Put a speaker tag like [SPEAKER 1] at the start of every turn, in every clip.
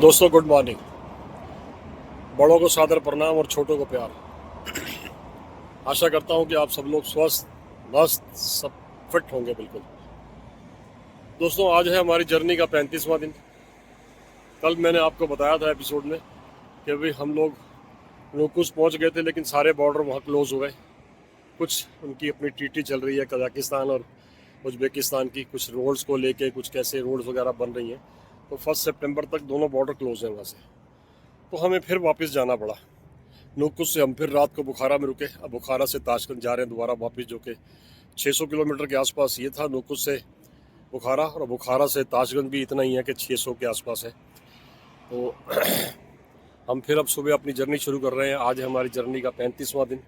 [SPEAKER 1] दोस्तों good morning. बड़ों को सादर प्रणाम और छोटों को प्यार। आशा करता हूं कि आप सब लोग स्वस्थ मस्त सब फिट होंगे बिल्कुल। दोस्तों आज है हमारी जर्नी का 35वां दिन। कल मैंने आपको बताया था एपिसोड में कि भाई हम लोग नूकुस पहुंच गए थे, लेकिन सारे बॉर्डर वहां क्लोज हो गए। कुछ उनकी अपनी टीटी चल रही है कजाकिस्तान और उज्बेकिस्तान की, कुछ रोड्स को लेके कुछ कैसे रोड्स वगैरह बन रही हैं। तो 1 सितंबर तक दोनों बॉर्डर क्लोज हैं वहाँ से। तो हमें फिर वापस जाना पड़ा। नूकुस से हम फिर रात को बुखारा में रुके। अब बुखारा से ताशकंद जा रहे हैं दोबारा वापस, जो कि 600 किलोमीटर के आसपास ये था नूकुस से बुखारा, और बुखारा से ताशकंद भी इतना ही है कि 600 के आसपास है। तो हम फिर अब सुबह अपनी जर्नी शुरू कर रहे हैं। आज है हमारी जर्नी का 35वां दिन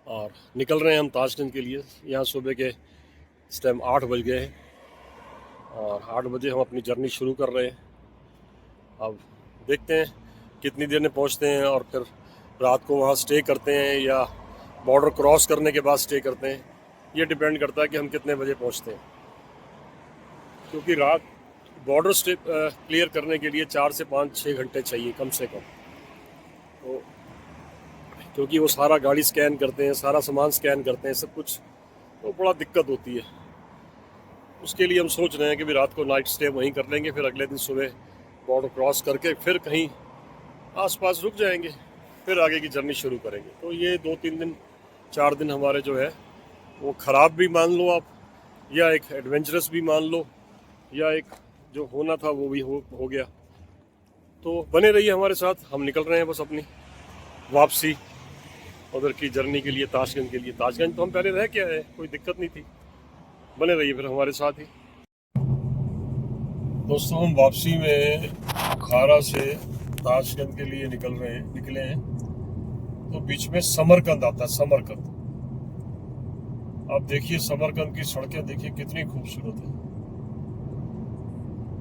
[SPEAKER 1] और निकल रहे हैं हम ताशकंद के लिए। यहाँ सुबह के इस टाइम 8 बज गए हैं और 8 बजे हम अपनी जर्नी शुरू कर रहे हैं। अब देखते हैं कितनी देर में पहुँचते हैं और फिर रात को वहाँ स्टे करते हैं या बॉर्डर क्रॉस करने के बाद स्टे करते हैं। ये डिपेंड करता है कि हम कितने बजे पहुँचते हैं, क्योंकि रात बॉर्डर स्टे क्लियर करने के लिए 4 से 5-6 घंटे चाहिए कम से कम। तो क्योंकि वो सारा गाड़ी स्कैन करते हैं, सारा सामान स्कैन करते हैं, सब कुछ, तो बड़ा दिक्कत होती है। उसके लिए हम सोच रहे हैं कि भी रात को नाइट स्टे वहीं कर लेंगे, फिर अगले दिन सुबह बॉर्डर क्रॉस करके फिर कहीं आसपास रुक जाएंगे, फिर आगे की जर्नी शुरू करेंगे। तो ये 2-3 दिन 4 दिन हमारे जो है वो ख़राब भी मान लो आप, या एक एडवेंचरस भी मान लो, या एक जो होना था वो भी हो गया। तो बने रहिए हमारे साथ। हम निकल रहे हैं बस अपनी वापसी उधर की जर्नी के लिए, ताशकंद के लिए। ताशकंद तो हम पहले रह के आए, कोई दिक्कत नहीं थी। बने रहिए फिर हमारे साथ ही। दोस्तों हम वापसी में बुखारा से ताशकंद के लिए निकले हैं। तो बीच में समरकंद आता है, समरकंद। आप देखिए समरकंद की सड़कें देखिए कितनी खूबसूरत है।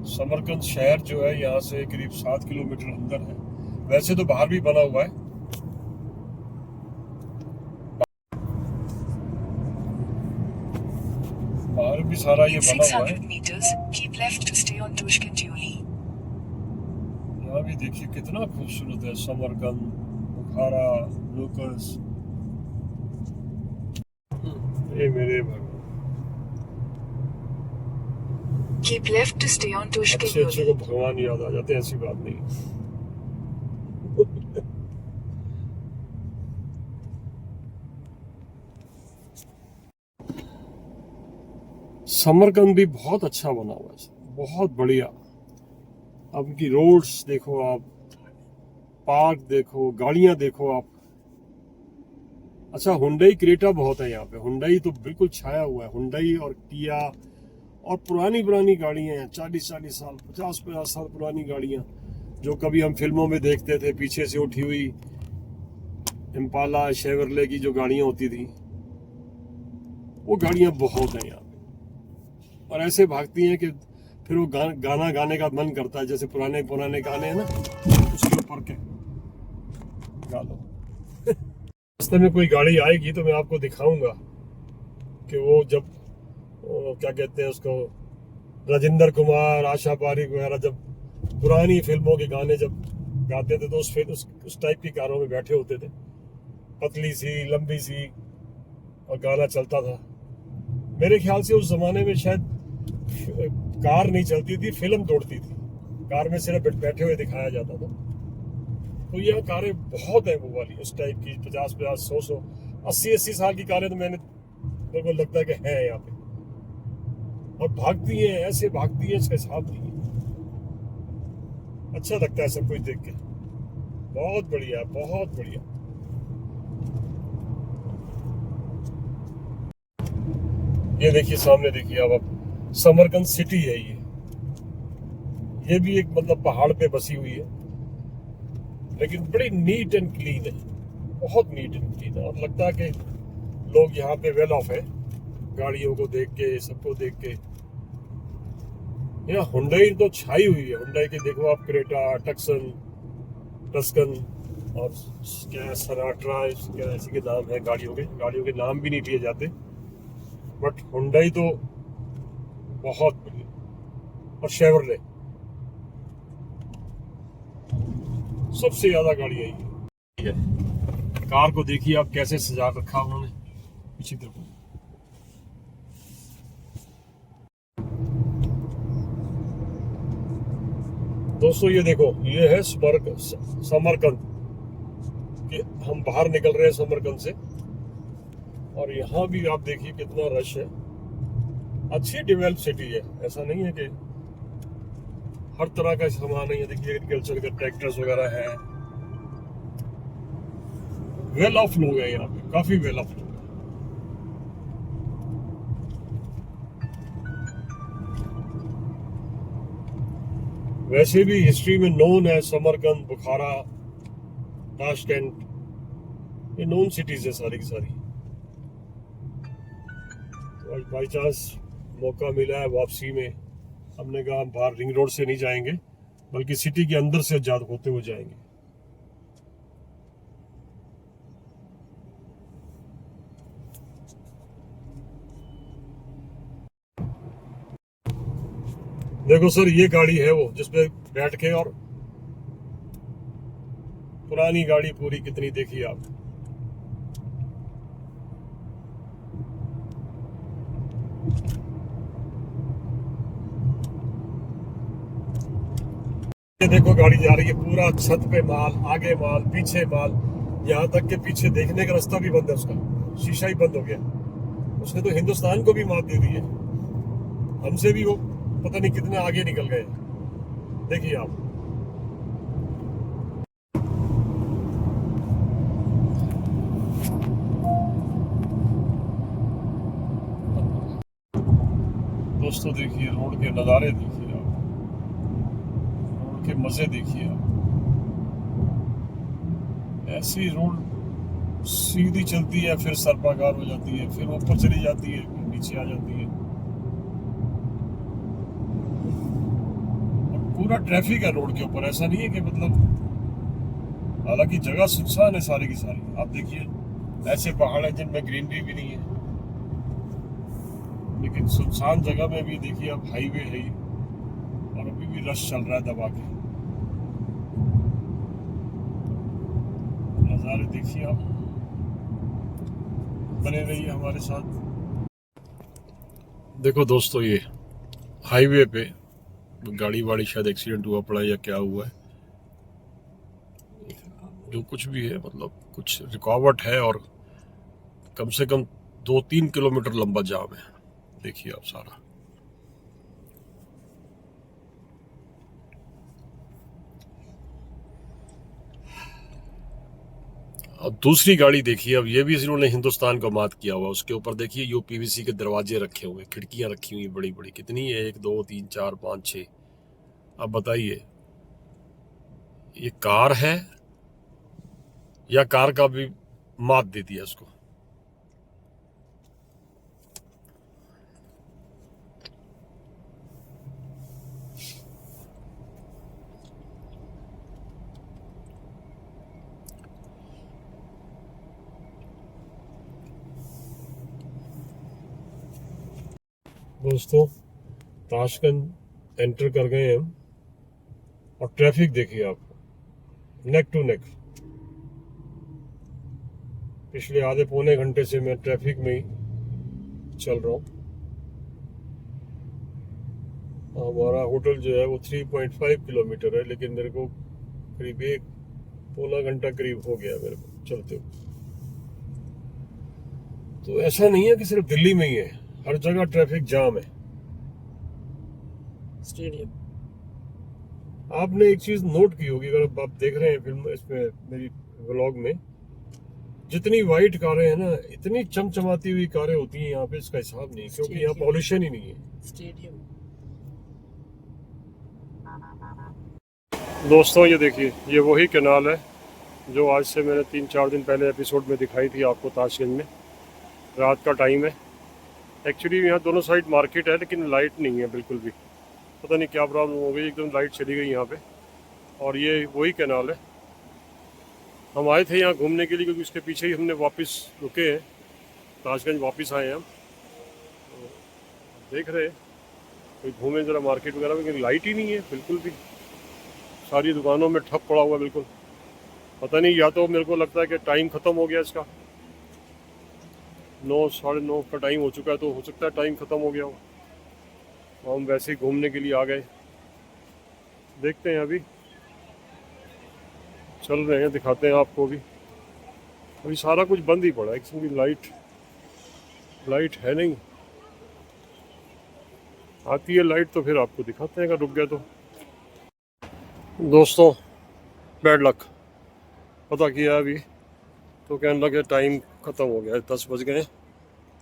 [SPEAKER 1] समरकंद शहर जो है यहाँ से करीब 7 किलोमीटर अंदर है। वैसे तो बाहर भी बना हुआ है, बाहर भी सारा ये बना हुआ है। यहाँ भी देखिए कितना खूबसूरत है समरकंद, बुखारा, नूकुस। ये मेरे भगवान,
[SPEAKER 2] Keep left to stay on
[SPEAKER 1] अच्छे अच्छे को
[SPEAKER 2] Tushkent.
[SPEAKER 1] भगवान याद आ जाते हैं, ऐसी बात नहीं। समरकंद भी बहुत अच्छा बना हुआ है, बहुत बढ़िया। अब उनकी रोड्स देखो आप, पार्क देखो, गाड़ियां देखो आप। अच्छा हुंडई क्रेटा बहुत है यहाँ पे। हुंडई तो बिल्कुल छाया हुआ है, हुंडई और किया, और पुरानी पुरानी गाड़ियां हैं, 40-40 साल 50-50 साल पुरानी गाड़ियां, जो कभी हम फिल्मों में देखते थे। पीछे से उठी हुई इम्पाला शेवरले की जो गाड़ियां होती थी, वो गाड़ियां बहुत हैं यहाँ पे, और ऐसे भागती हैं कि फिर वो गाना गाने का मन करता है, जैसे पुराने पुराने गाने हैं ना, उसके ऊपर के गा लो। रास्ते में कोई गाड़ी आएगी तो मैं आपको दिखाऊंगा कि वो जब क्या कहते हैं उसको, राजेंद्र कुमार, आशा पारिक वगैरह जब पुरानी फिल्मों के गाने जब गाते थे, तो उस टाइप की कारों में बैठे होते थे, पतली सी लंबी सी, और गाना चलता था। मेरे ख्याल से उस जमाने में शायद कार नहीं चलती थी, फिल्म दौड़ती थी, कार में सिर्फ बैठे हुए दिखाया जाता था। तो यह कारें बहुत है वो वाली, उस टाइप की 50-50 100-100 80-80 साल की कारें तो मेरे को लगता है कि है यहाँ पे, और भागती हैं, ऐसे भागती हैं इसका हिसाब नहीं है। अच्छा लगता है सब कुछ देख के, बहुत बढ़िया, बहुत बढ़िया। ये देखिए सामने देखिए आप समरकंद सिटी है ये भी एक मतलब पहाड़ पे बसी हुई है, लेकिन बड़ी नीट एंड क्लीन है, बहुत नीट एंड क्लीन है। और लगता है कि लोग यहाँ पे वेल ऑफ है, गाड़ियों को देख के, सबको देख के। यहाँ हुंडई तो छाई हुई है। हुंडई के देखो आप, क्रेटा, टस्कन और क्या सनाट्रा, क्या ऐसे के नाम है गाड़ियों के नाम भी नहीं लिए जाते, बट हुंडई तो बहुत बढ़िया। और शेवरले सबसे ज्यादा गाड़ी आई है। कार को देखिए आप कैसे सजा रखा उन्होंने, पीछे देखो। दोस्तों ये देखो, ये है समरकंद कि हम बाहर निकल रहे हैं समरकंद से, और यहाँ भी आप देखिए कितना रश है। अच्छी डेवलप सिटी है, ऐसा नहीं है कि हर तरह का सामान नहीं है। देखिए एग्रीकल्चर के ट्रैक्टर्स वगैरह है, वेल ऑफ लोग हैं यहाँ पे, काफी वेल ऑफ लोग हैं। वैसे भी हिस्ट्री में नोन है समरकंद, बुखारा, ताशकंद, ये नोन सिटीज है सारी की सारी। तो आज बाई चांस मौका मिला है वापसी में, हमने कहा हम बाहर रिंग रोड से नहीं जाएंगे बल्कि सिटी के अंदर से आजाद होते हुए जाएंगे। देखो सर, ये गाड़ी है वो जिसपे बैठ के, और पुरानी गाड़ी पूरी कितनी देखी आप। ये देखो गाड़ी जा रही है, पूरा छत पे माल, आगे माल, पीछे माल, यहाँ तक के पीछे देखने का रास्ता भी बंद है, उसका शीशा ही बंद हो गया। उसने तो हिंदुस्तान को भी मात दे दी है, हमसे भी वो पता नहीं कितने आगे निकल गए। देखिए आप, दोस्तों देखिए रोड के नज़ारे, देखिए आप रोड के मजे देखिए आप। ऐसी रोड सीधी चलती है, फिर सरपाकार हो जाती है, फिर ऊपर चली जाती है, फिर नीचे आ जाती है, और पूरा ट्रैफिक है रोड के ऊपर। ऐसा नहीं है कि मतलब, हालांकि जगह सुनसान है सारी की सारी। आप देखिए ऐसे पहाड़ है जिनमें ग्रीनरी भी नहीं है, लेकिन सुनसान जगह में भी देखिए आप हाईवे है ही, और अभी भी रश चल रहा है दबा के। नज़ारे देखिए आप, बने रहिए हमारे साथ। देखो दोस्तों, ये हाईवे पे गाड़ी वाड़ी शायद एक्सीडेंट हुआ पड़ा या क्या हुआ है, जो कुछ भी है, मतलब कुछ रुकावट है, और कम से कम 2-3 किलोमीटर लंबा जाम है। देखिए आप सारा। अब दूसरी गाड़ी देखिए, अब ये भी इन्होंने हिंदुस्तान को मात किया हुआ। उसके ऊपर देखिए यूपीवीसी के दरवाजे रखे हुए, खिड़कियां रखी हुई बड़ी बड़ी, कितनी है, 1 2 3 4 5 6। अब बताइए ये कार है या कार का भी मात दे दिया उसको। दोस्तों ताशकंद एंटर कर गए हम, और ट्रैफिक देखिए आप, नेक टू नेक। पिछले आधे पौने घंटे से मैं ट्रैफिक में ही चल रहा हूँ। हमारा होटल जो है वो 3.5 किलोमीटर है, लेकिन मेरे को करीब 1 पौना घंटा करीब हो गया मेरे को चलते हुए। तो ऐसा नहीं है कि सिर्फ दिल्ली में ही है, हर जगह ट्रैफिक जाम है।
[SPEAKER 3] स्टेडियम।
[SPEAKER 1] आपने एक चीज नोट की होगी, अगर आप देख रहे हैं फिल्म, इसमें मेरी व्लॉग में, जितनी वाइट कारें हैं ना, इतनी चमचमाती हुई कारें होती हैं यहाँ पे, इसका हिसाब नहीं, क्योंकि यहाँ पॉल्यूशन ही नहीं है।
[SPEAKER 3] स्टेडियम।
[SPEAKER 1] दोस्तों ये देखिए, ये वही कैनाल है जो आज से मैंने 3-4 दिन पहले एपिसोड में दिखाई थी आपको, ताशकंद में। रात का टाइम है, एक्चुअली यहाँ दोनों साइड मार्केट है, लेकिन लाइट नहीं है बिल्कुल भी। पता नहीं क्या प्रॉब्लम हो गई, एकदम लाइट चली गई यहाँ पे। और ये वही कैनाल है, हम आए थे यहाँ घूमने के लिए, क्योंकि उसके पीछे ही हमने वापस रुके हैं, ताशकंद वापस आए हैं हम। तो देख रहे हैं कोई घूमें ज़रा मार्केट वगैरह में, लेकिन लाइट ही नहीं है बिल्कुल भी, सारी दुकानों में ठप पड़ा हुआ बिल्कुल। पता नहीं, या तो मेरे को लगता है कि टाइम ख़त्म हो गया इसका, 9 साढ़े 9 का टाइम हो चुका है, तो हो सकता है टाइम ख़त्म हो गया हो। हम वैसे ही घूमने के लिए आ गए, देखते हैं, अभी चल रहे हैं, दिखाते हैं आपको भी। अभी सारा कुछ बंद ही पड़ा है, क्योंकि लाइट है नहीं। आती है लाइट तो फिर आपको दिखाते हैं, अगर रुक गया तो। दोस्तों, बैड लक, पता किया अभी तो कहने लगे टाइम ख़त्म हो गया है, 10 बज गए,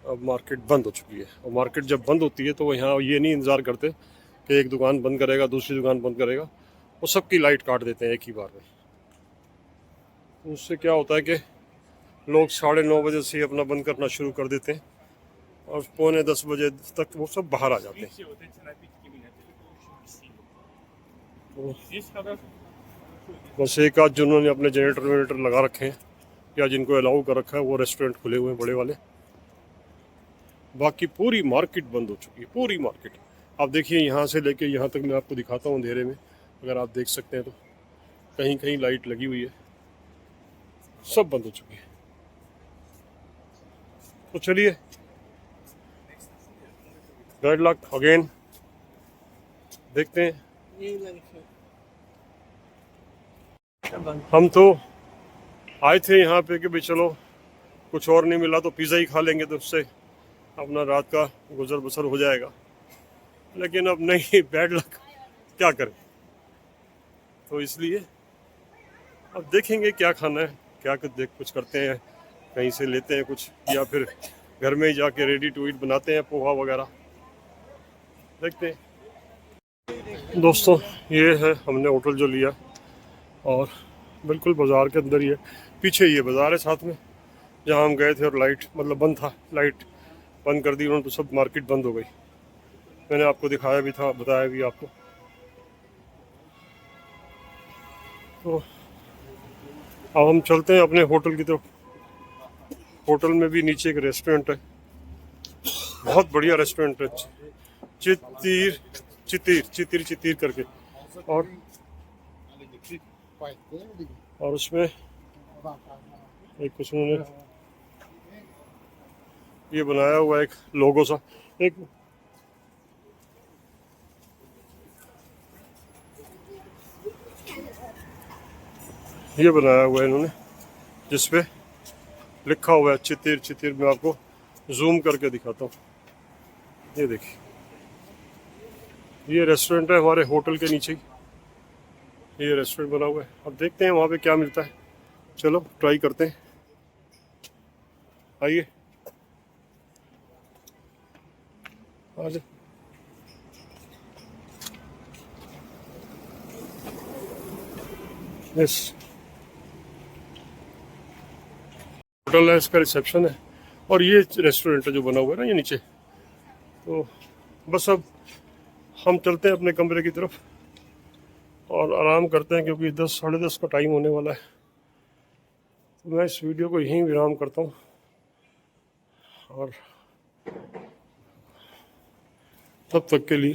[SPEAKER 1] अब मार्केट बंद हो चुकी है। और मार्केट जब बंद होती है तो यहाँ ये नहीं इंतज़ार करते कि एक दुकान बंद करेगा दूसरी दुकान बंद करेगा, वो सबकी लाइट काट देते हैं एक ही बार में। उससे क्या होता है कि लोग 9:30 बजे से ही अपना बंद करना शुरू कर देते हैं, और 9:45 बजे तक वो सब बाहर आ जाते हैं। तो बस एक आध जिन्होंने अपने जनरेटर वनरेटर लगा रखे हैं या जिनको अलाउ कर रखा है, वो रेस्टोरेंट खुले हुए हैं बड़े वाले। बाकी पूरी मार्केट बंद हो चुकी है, पूरी मार्केट। आप देखिए, यहाँ से लेके यहाँ तक मैं आपको दिखाता हूँ अंधेरे में, अगर आप देख सकते हैं तो कहीं कहीं लाइट लगी हुई है, सब बंद हो चुकी है। तो चलिए, बैड लक अगेन, देखते हैं। हम तो आए थे यहाँ पे कि भाई चलो कुछ और नहीं मिला तो पिज़्ज़ा ही खा लेंगे, तो उससे अपना रात का गुजर बसर हो जाएगा। लेकिन अब नहीं, बैड लक, क्या करें। तो इसलिए अब देखेंगे क्या खाना है, क्या कुछ करते हैं, कहीं से लेते हैं कुछ, या फिर घर में ही जाके रेडी टू ईट बनाते हैं, पोहा वगैरह, देखते हैं। दोस्तों, ये है हमने होटल जो लिया, और बिल्कुल बाज़ार के अंदर ही है। पीछे ये बाज़ार है साथ में, जहाँ हम गए थे, और लाइट मतलब बंद था, लाइट बंद कर दी उन्होंने, तो सब मार्केट बंद हो गई। मैंने आपको दिखाया भी था, बताया भी आपको। तो अब हम चलते हैं अपने होटल की तरफ। होटल में भी नीचे एक रेस्टोरेंट है, बहुत बढ़िया रेस्टोरेंट है, चितीर चितीर चितीर चितीर करके। और उसमें एक कुछ उन्होंने ये बनाया हुआ एक लोगो सा, एक ये बनाया हुआ है इन्होंने, जिसपे लिखा हुआ है चितीर चितीर। मैं आपको जूम करके दिखाता हूँ, ये देखिए, ये रेस्टोरेंट है हमारे होटल के नीचे ही, ये रेस्टोरेंट बना हुआ है। अब देखते हैं वहाँ पे क्या मिलता है, चलो ट्राई करते हैं, आइए आइए। यस, होटल है, इसका रिसेप्शन है, और ये रेस्टोरेंट है जो बना हुआ है ना ये नीचे। तो बस अब हम चलते हैं अपने कमरे की तरफ और आराम करते हैं, क्योंकि 10 साढ़े 10 का टाइम होने वाला है। तो मैं इस वीडियो को यहीं विराम करता हूँ, और तब तक के लिए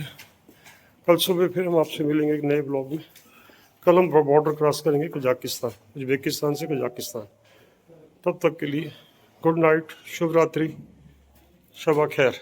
[SPEAKER 1] कल सुबह फिर हम आपसे मिलेंगे एक नए ब्लॉग में। कल हम बॉर्डर क्रॉस करेंगे कजाकिस्तान, उज्बेकिस्तान से कजाकिस्तान। तब तक के लिए गुड नाइट, शुभ रात्रि, शबा खैर।